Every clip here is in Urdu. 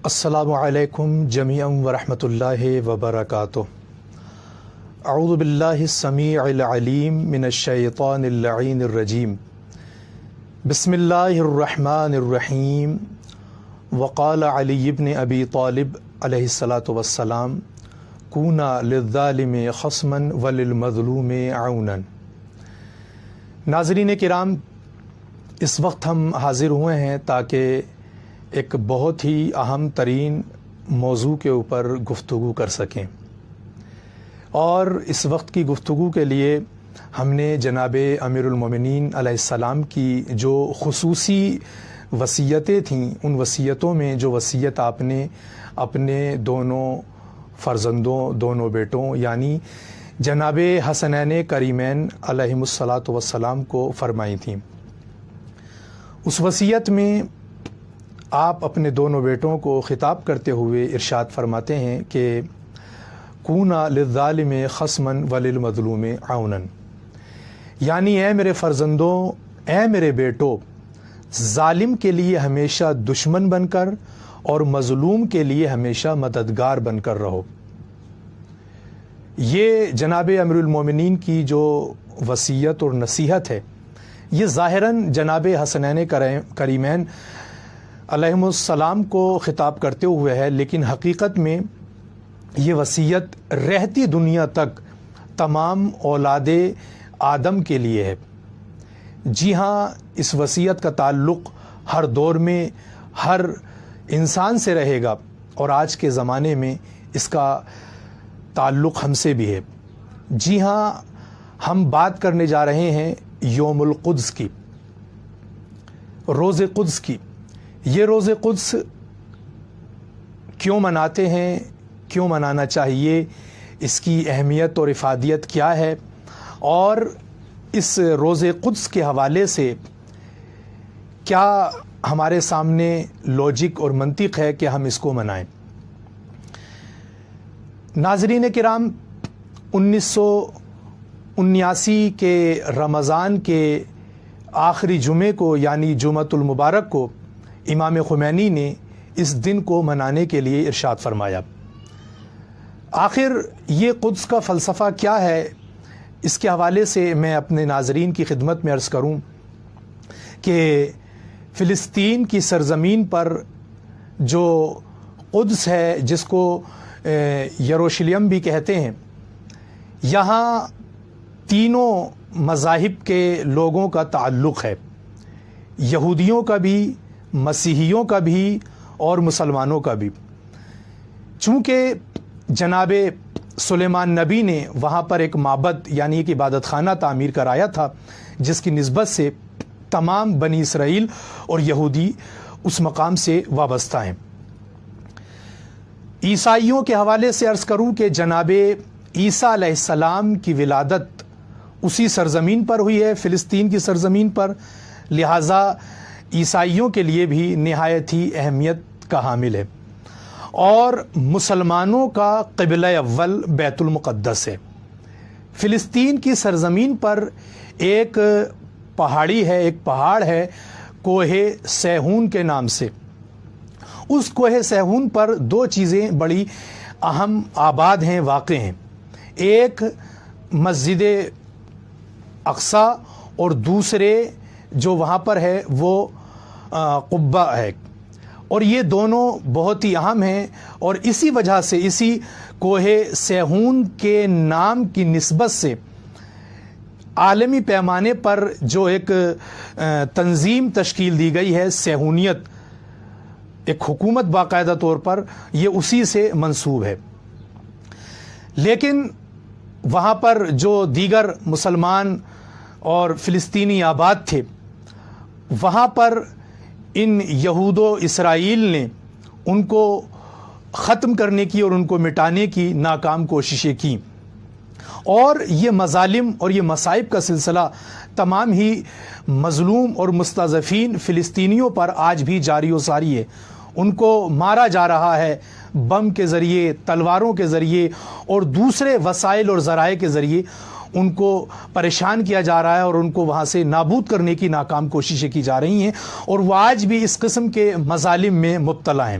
السلام علیکم جمیعا ورحمۃ اللہ وبرکاتہ۔ اعوذ باللہ السمیع العلیم من الشیطان اللعین الرجیم۔ بسم اللہ الرحمن الرحیم۔ وقال علی بن ابی طالب علیہ الصلاۃ والسلام کونا للظالم خصما وللمظلوم عونا۔ ناظرین کرام، اس وقت ہم حاضر ہوئے ہیں تاکہ ایک بہت ہی اہم ترین موضوع کے اوپر گفتگو کر سکیں، اور اس وقت کی گفتگو کے لیے ہم نے جناب امیر المومنین علیہ السلام کی جو خصوصی وصیتیں تھیں، ان وصیتوں میں جو وصیت آپ نے اپنے دونوں فرزندوں، دونوں بیٹوں یعنی جناب حسنین کریمین علیہم الصلاۃ والسلام کو فرمائی تھیں، اس وصیت میں آپ اپنے دونوں بیٹوں کو خطاب کرتے ہوئے ارشاد فرماتے ہیں کہ کونا للظالم خصما وللمظلوم عونا، یعنی اے میرے فرزندوں، اے میرے بیٹو، ظالم کے لیے ہمیشہ دشمن بن کر اور مظلوم کے لیے ہمیشہ مددگار بن کر رہو۔ یہ جناب امیر المومنین کی جو وصیت اور نصیحت ہے، یہ ظاہراً جناب حسنین کریمین علیہم السلام کو خطاب کرتے ہوئے ہے، لیکن حقیقت میں یہ وصیت رہتی دنیا تک تمام اولاد آدم کے لیے ہے۔ جی ہاں، اس وصیت کا تعلق ہر دور میں ہر انسان سے رہے گا، اور آج کے زمانے میں اس کا تعلق ہم سے بھی ہے۔ جی ہاں، ہم بات کرنے جا رہے ہیں یوم القدس کی، روز قدس کی۔ یہ روز قدس کیوں مناتے ہیں، کیوں منانا چاہیے، اس کی اہمیت اور افادیت کیا ہے، اور اس روز قدس کے حوالے سے کیا ہمارے سامنے لاجک اور منطق ہے کہ ہم اس کو منائیں۔ ناظرین کرام، 1979 کے رمضان کے آخری جمعے کو یعنی جمعۃ المبارک کو امام خمینی نے اس دن کو منانے کے لیے ارشاد فرمایا۔ آخر یہ قدس کا فلسفہ کیا ہے، اس کے حوالے سے میں اپنے ناظرین کی خدمت میں عرض کروں کہ فلسطین کی سرزمین پر جو قدس ہے، جس کو یروشلم بھی کہتے ہیں، یہاں تینوں مذاہب کے لوگوں کا تعلق ہے، یہودیوں کا بھی، مسیحیوں کا بھی اور مسلمانوں کا بھی۔ چونکہ جناب سلیمان نبی نے وہاں پر ایک معبد یعنی ایک عبادت خانہ تعمیر کرایا تھا، جس کی نسبت سے تمام بنی اسرائیل اور یہودی اس مقام سے وابستہ ہیں۔ عیسائیوں کے حوالے سے عرض کروں کہ جناب عیسیٰ علیہ السلام کی ولادت اسی سرزمین پر ہوئی ہے، فلسطین کی سرزمین پر، لہٰذا عیسائیوں کے لیے بھی نہایت ہی اہمیت کا حامل ہے، اور مسلمانوں کا قبلہ اول بیت المقدس ہے۔ فلسطین کی سرزمین پر ایک پہاڑی ہے، ایک پہاڑ ہے کوہ سیہون کے نام سے۔ اس کوہ سیہون پر دو چیزیں بڑی اہم آباد ہیں، واقع ہیں، ایک مسجد اقصی اور دوسرے جو وہاں پر ہے وہ قبہ ہے، اور یہ دونوں بہت ہی اہم ہیں، اور اسی وجہ سے اسی کوہ سیہون کے نام کی نسبت سے عالمی پیمانے پر جو ایک تنظیم تشکیل دی گئی ہے، سیہونیت، ایک حکومت باقاعدہ طور پر، یہ اسی سے منسوب ہے۔ لیکن وہاں پر جو دیگر مسلمان اور فلسطینی آباد تھے، وہاں پر ان یہود و اسرائیل نے ان کو ختم کرنے کی اور ان کو مٹانے کی ناکام کوششیں کی، اور یہ مظالم اور یہ مصائب کا سلسلہ تمام ہی مظلوم اور مستضعفین فلسطینیوں پر آج بھی جاری و ساری ہے۔ ان کو مارا جا رہا ہے بم کے ذریعے، تلواروں کے ذریعے اور دوسرے وسائل اور ذرائع کے ذریعے ان کو پریشان کیا جا رہا ہے، اور ان کو وہاں سے نابود کرنے کی ناکام کوششیں کی جا رہی ہیں، اور وہ آج بھی اس قسم کے مظالم میں مبتلا ہیں۔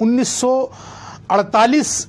1948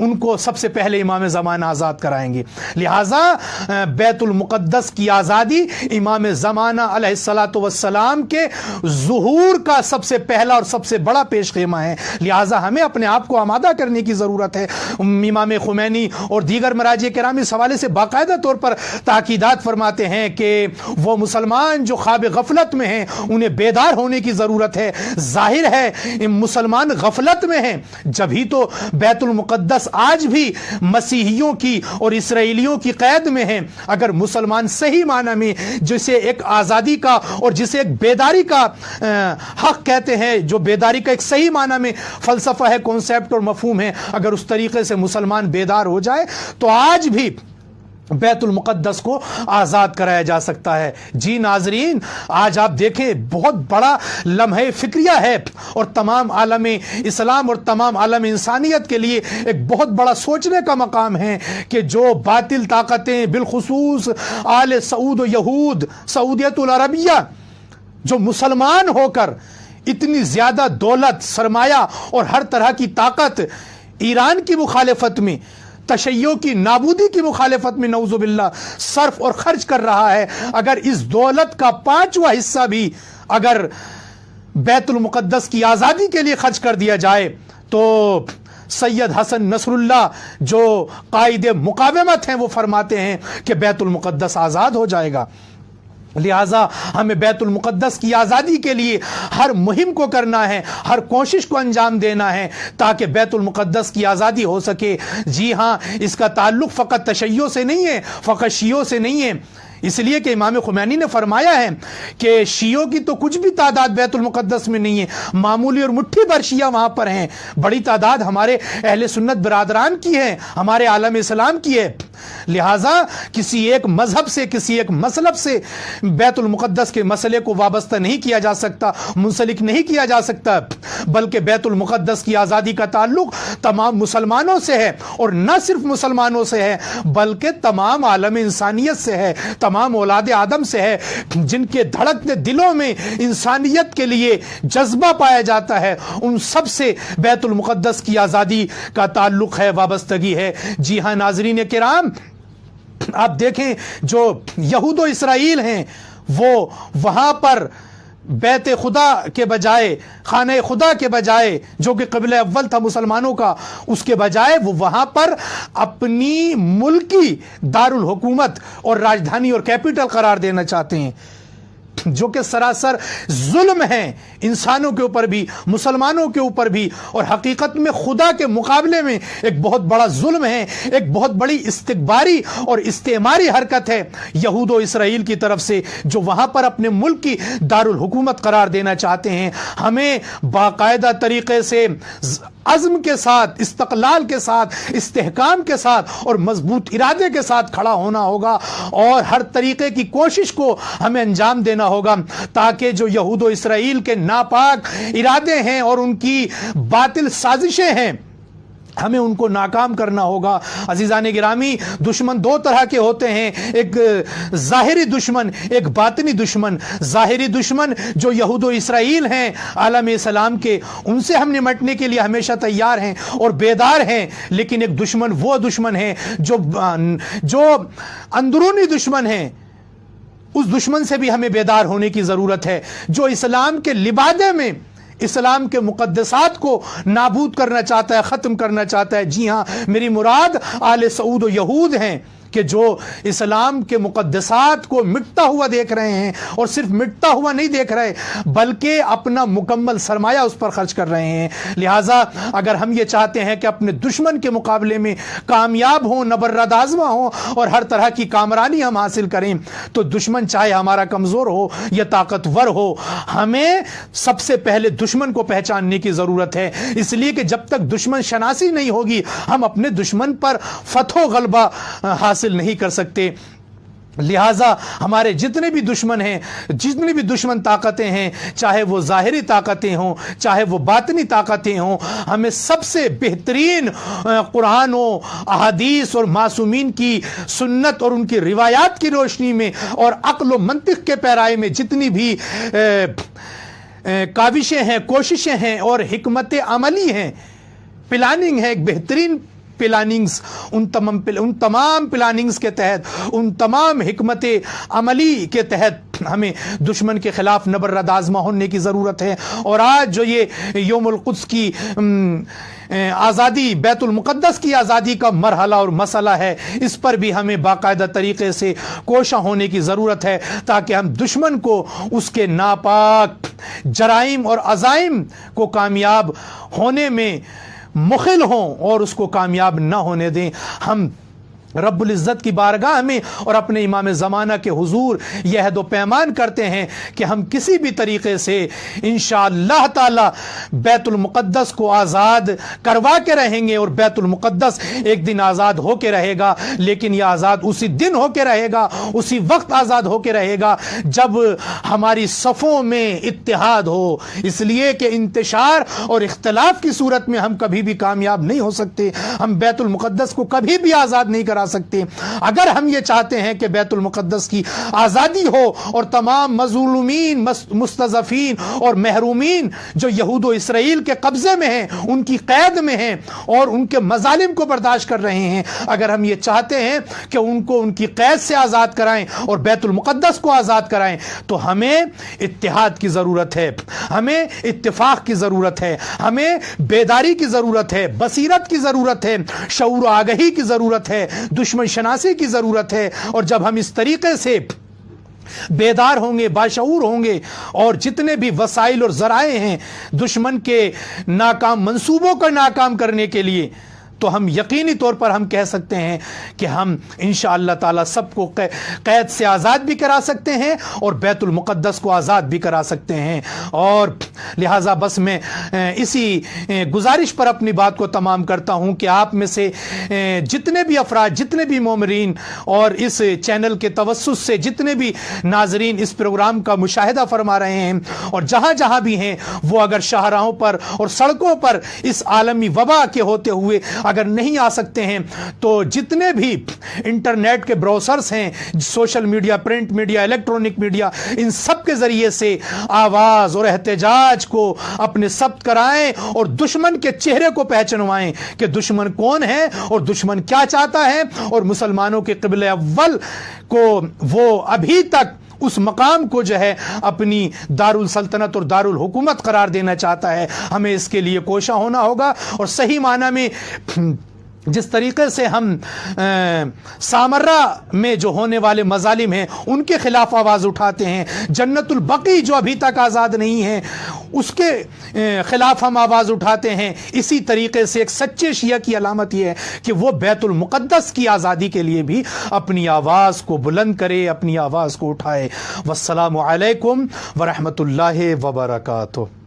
ان کو سب سے پہلے امام زمانہ آزاد کرائیں گے۔ لہٰذا بیت المقدس کی آزادی امام زمانہ علیہ الصلاۃ والسلام کے ظہور کا سب سے پہلا اور سب سے بڑا پیش خیمہ ہے۔ لہٰذا ہمیں اپنے آپ کو آمادہ کرنے کی ضرورت ہے۔ امام خمینی اور دیگر مراجع کرام اس حوالے سے باقاعدہ طور پر تاکیدات فرماتے ہیں کہ وہ مسلمان جو خواب غفلت میں ہیں انہیں بیدار ہونے کی ضرورت ہے۔ ظاہر ہے مسلمان غفلت میں ہیں، جبھی تو بیت المقدس آج بھی مسیحیوں کی اور اسرائیلیوں کی قید میں ہیں۔ اگر مسلمان صحیح معنی میں جسے ایک آزادی کا اور جسے ایک بیداری کا حق کہتے ہیں، جو بیداری کا ایک صحیح معنی میں فلسفہ ہے، کانسیپٹ اور مفہوم ہے، اگر اس طریقے سے مسلمان بیدار ہو جائے تو آج بھی بیت المقدس کو آزاد کرایا جا سکتا ہے۔ جی ناظرین، آج آپ دیکھیں بہت بڑا لمحہ فکریہ ہے اور تمام عالم اسلام اور تمام عالم انسانیت کے لیے ایک بہت بڑا سوچنے کا مقام ہے کہ جو باطل طاقتیں بالخصوص آل سعود و یہود، سعودیت العربیہ، جو مسلمان ہو کر اتنی زیادہ دولت، سرمایہ اور ہر طرح کی طاقت ایران کی مخالفت میں، تشیع کی نابودی کی مخالفت میں نعوذ باللہ صرف اور خرچ کر رہا ہے، اگر اس دولت کا 5واں حصہ بھی اگر بیت المقدس کی آزادی کے لیے خرچ کر دیا جائے تو سید حسن نصر اللہ جو قائد مقاومت ہیں وہ فرماتے ہیں کہ بیت المقدس آزاد ہو جائے گا۔ لہٰذا ہمیں بیت المقدس کی آزادی کے لیے ہر مہم کو کرنا ہے، ہر کوشش کو انجام دینا ہے تاکہ بیت المقدس کی آزادی ہو سکے۔ جی ہاں، اس کا تعلق فقط تشیع سے نہیں ہے، فقط شیعوں سے نہیں ہے، اس لیے کہ امام خمینی نے فرمایا ہے کہ شیعوں کی تو کچھ بھی تعداد بیت المقدس میں نہیں ہے، معمولی اور مٹھی بھر شیعہ وہاں پر ہیں، بڑی تعداد ہمارے اہل سنت برادران کی ہے، ہمارے عالم اسلام کی ہے۔ لہٰذا کسی ایک مذہب سے، کسی ایک مسلک سے بیت المقدس کے مسئلے کو وابستہ نہیں کیا جا سکتا، منسلک نہیں کیا جا سکتا، بلکہ بیت المقدس کی آزادی کا تعلق تمام مسلمانوں سے ہے، اور نہ صرف مسلمانوں سے ہے بلکہ تمام عالم انسانیت سے ہے، تمام اولاد آدم سے ہے، جن کے دھڑکتے دلوں میں انسانیت کے لیے جذبہ پایا جاتا ہے، ان سب سے بیت المقدس کی آزادی کا تعلق ہے، وابستگی ہے۔ جی ہاں ناظرین کرام، آپ دیکھیں جو یہود و اسرائیل ہیں وہ وہاں پر بیت خدا کے بجائے، خانہ خدا کے بجائے جو کہ قبلہ اول تھا مسلمانوں کا، اس کے بجائے وہ وہاں پر اپنی ملکی دارالحکومت اور راجدھانی اور کیپٹل قرار دینا چاہتے ہیں، جو کہ سراسر ظلم ہے انسانوں کے اوپر بھی، مسلمانوں کے اوپر بھی، اور حقیقت میں خدا کے مقابلے میں ایک بہت بڑا ظلم ہے، ایک بہت بڑی استکباری اور استعماری حرکت ہے یہود و اسرائیل کی طرف سے، جو وہاں پر اپنے ملک کی دارالحکومت قرار دینا چاہتے ہیں۔ ہمیں باقاعدہ طریقے سے عزم کے ساتھ، استقلال کے ساتھ، استحکام کے ساتھ اور مضبوط ارادے کے ساتھ کھڑا ہونا ہوگا، اور ہر طریقے کی کوشش کو ہمیں انجام دینا ہوگا تاکہ جو یہود و اسرائیل کے ناپاک ارادے ہیں اور ان کی باطل سازشیں ہیں، ہمیں ان کو ناکام کرنا ہوگا۔ عزیزان گرامی، دشمن دو طرح کے ہوتے ہیں، ایک ظاہری دشمن، ایک باطنی دشمن۔ ظاہری دشمن جو یہود و اسرائیل ہیں عالم اسلام کے، ان سے ہم نمٹنے کے لیے ہمیشہ تیار ہیں اور بیدار ہیں، لیکن ایک دشمن وہ دشمن ہے جو اندرونی دشمن ہے، اس دشمن سے بھی ہمیں بیدار ہونے کی ضرورت ہے، جو اسلام کے لبادے میں اسلام کے مقدسات کو نابود کرنا چاہتا ہے، ختم کرنا چاہتا ہے۔ جی ہاں، میری مراد آل سعود و یہود ہیں کہ جو اسلام کے مقدسات کو مٹتا ہوا دیکھ رہے ہیں، اور صرف مٹتا ہوا نہیں دیکھ رہے بلکہ اپنا مکمل سرمایہ اس پر خرچ کر رہے ہیں۔ لہٰذا اگر ہم یہ چاہتے ہیں کہ اپنے دشمن کے مقابلے میں کامیاب ہوں، نبرد آزما ہوں اور ہر طرح کی کامرانی ہم حاصل کریں، تو دشمن چاہے ہمارا کمزور ہو یا طاقتور ہو، ہمیں سب سے پہلے دشمن کو پہچاننے کی ضرورت ہے، اس لیے کہ جب تک دشمن شناسی نہیں ہوگی ہم اپنے دشمن پر فتح و غلبہ حاصل نہیں کر سکتے۔ لہٰذا ہمارے جتنے بھی دشمن ہیں، جتنی بھی دشمن طاقتیں ہیں، چاہے وہ ظاہری طاقتیں ہوں، چاہے وہ باطنی طاقتیں ہوں، ہمیں سب سے بہترین قرآن و احادیث اور معصومین کی سنت اور ان کی روایات کی روشنی میں اور عقل و منطق کے پیرائے میں جتنی بھی کاوشیں ہیں، کوششیں ہیں اور حکمت عملی ہیں، پلاننگ ہے، ایک بہترین پلاننگز، ان تمام پلاننگز کے تحت، ان تمام حکمت عملی کے تحت ہمیں دشمن کے خلاف نبرد آزما ہونے کی ضرورت ہے۔ اور آج جو یہ یوم القدس کی آزادی، بیت المقدس کی آزادی کا مرحلہ اور مسئلہ ہے، اس پر بھی ہمیں باقاعدہ طریقے سے کوشاں ہونے کی ضرورت ہے، تاکہ ہم دشمن کو اس کے ناپاک جرائم اور عزائم کو کامیاب ہونے میں مخل ہوں اور اس کو کامیاب نہ ہونے دیں۔ ہم رب العزت کی بارگاہ میں اور اپنے امام زمانہ کے حضور یہ عہد و پیمان کرتے ہیں کہ ہم کسی بھی طریقے سے انشاءاللہ تعالی بیت المقدس کو آزاد کروا کے رہیں گے، اور بیت المقدس ایک دن آزاد ہو کے رہے گا، لیکن یہ آزاد اسی دن ہو کے رہے گا، اسی وقت آزاد ہو کے رہے گا جب ہماری صفوں میں اتحاد ہو، اس لیے کہ انتشار اور اختلاف کی صورت میں ہم کبھی بھی کامیاب نہیں ہو سکتے، ہم بیت المقدس کو کبھی بھی آزاد نہیں کرا سکتے۔ اگر ہم یہ چاہتے ہیں کہ بیت المقدس کی آزادی ہو اور تمام مظلومین، مستضعفین اور محرومین جو یہود و اسرائیل کے قبضے میں ہیں، ان کی قید میں ہیں اور ان کے مظالم کو برداشت کر رہے ہیں، اگر ہم یہ چاہتے ہیں کہ ان کو ان کی قید سے آزاد کرائیں اور بیت المقدس کو آزاد کرائیں، تو ہمیں اتحاد کی ضرورت ہے، ہمیں اتفاق کی ضرورت ہے، ہمیں بیداری کی ضرورت ہے، بصیرت کی ضرورت ہے، شعور و آگہی کی ضرورت ہے، دشمن شناسی کی ضرورت ہے۔ اور جب ہم اس طریقے سے بیدار ہوں گے، باشعور ہوں گے، اور جتنے بھی وسائل اور ذرائع ہیں دشمن کے ناکام منصوبوں کو ناکام کرنے کے لیے، تو ہم یقینی طور پر ہم کہہ سکتے ہیں کہ ہم انشاءاللہ تعالی سب کو قید سے آزاد بھی کرا سکتے ہیں اور بیت المقدس کو آزاد بھی کرا سکتے ہیں۔ اور لہٰذا بس میں اسی گزارش پر اپنی بات کو تمام کرتا ہوں کہ آپ میں سے جتنے بھی افراد، جتنے بھی مومنین اور اس چینل کے توسط سے جتنے بھی ناظرین اس پروگرام کا مشاہدہ فرما رہے ہیں اور جہاں جہاں بھی ہیں، وہ اگر شاہراہوں پر اور سڑکوں پر اس عالمی وبا کے ہوتے ہوئے اگر نہیں آ سکتے ہیں، تو جتنے بھی انٹرنیٹ کے براؤزرز ہیں، social media, print media, electronic media, ان سب کے ذریعے سے آواز اور احتجاج کو اپنے ثبت کرائیں اور دشمن کے چہرے کو پہچنوائیں کہ دشمن کون ہے اور دشمن کیا چاہتا ہے، اور مسلمانوں کے قبلہ اول کو وہ ابھی تک اس مقام کو جو ہے اپنی دارالسلطنت اور دارالحکومت قرار دینا چاہتا ہے۔ ہمیں اس کے لیے کوشاں ہونا ہوگا، اور صحیح معنی میں جس طریقے سے ہم سامرہ میں جو ہونے والے مظالم ہیں ان کے خلاف آواز اٹھاتے ہیں، جنت البقیع جو ابھی تک آزاد نہیں ہے اس کے خلاف ہم آواز اٹھاتے ہیں، اسی طریقے سے ایک سچے شیعہ کی علامت یہ ہے کہ وہ بیت المقدس کی آزادی کے لیے بھی اپنی آواز کو بلند کرے، اپنی آواز کو اٹھائے۔ والسلام علیکم ورحمۃ اللہ وبرکاتہ۔